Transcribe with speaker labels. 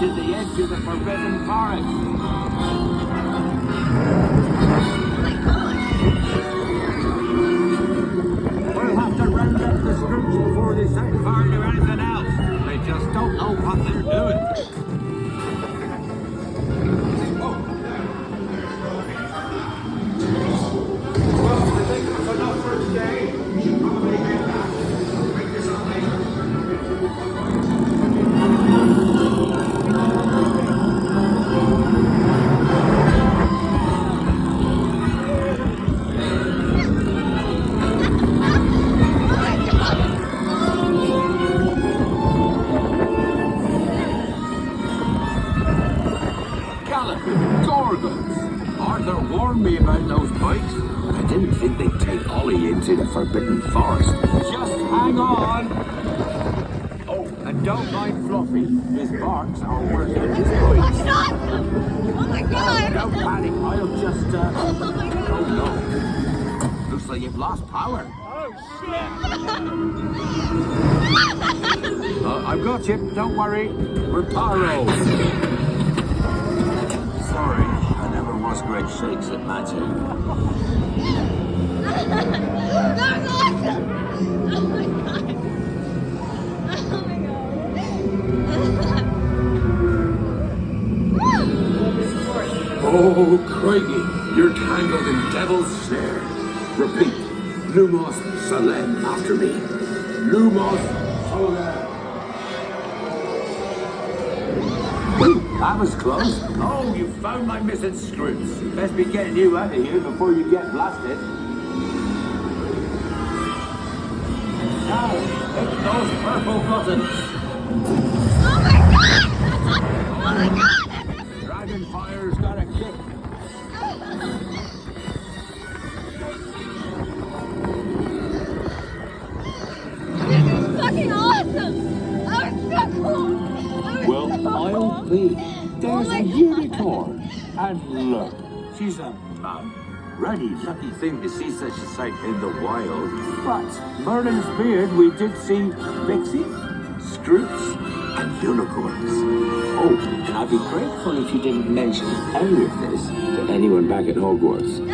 Speaker 1: to the edge of the forbidden forest. We'll have to round up the Scrooge before they set fire to anything else. They just don't know what they're doing. Well, I think that's enough for today. We should probably get back. Break this up later. Gorgons! Arthur warned me about those bikes. I didn't think they'd take Ollie into the forbidden forest. Just hang on! Oh, and don't mind Fluffy. His barks are worse than his bikes.
Speaker 2: Oh my god!
Speaker 1: Don't panic, I'll just,
Speaker 2: Oh my god!
Speaker 1: Oh no. Looks like you've lost power.
Speaker 2: Oh shit!
Speaker 1: I've got you, don't worry. Reparo. Sorry, I never was great shakes at magic.
Speaker 2: That was awesome! Oh my god! Oh my god!
Speaker 1: Oh, Craigie, you're tangled in devil's snare. Repeat, Lumos Salem after me. Lumos Salem. That was close. Oh, you found my missing screws. Best be getting you out of here before you get blasted. Now, hit those purple buttons.
Speaker 2: Oh my god! Oh my god!
Speaker 1: Dragonfire's got a kick.
Speaker 2: This is fucking awesome! That was so cool!
Speaker 1: Well, I'll be. There's
Speaker 2: Oh my
Speaker 1: a
Speaker 2: God.
Speaker 1: unicorn. And look, she's a really lucky thing to see such a sight in the wild. But Merlin's beard, we did see pixies, scroots, and unicorns. Oh, and I'd be grateful if you didn't mention any of this to anyone back at Hogwarts.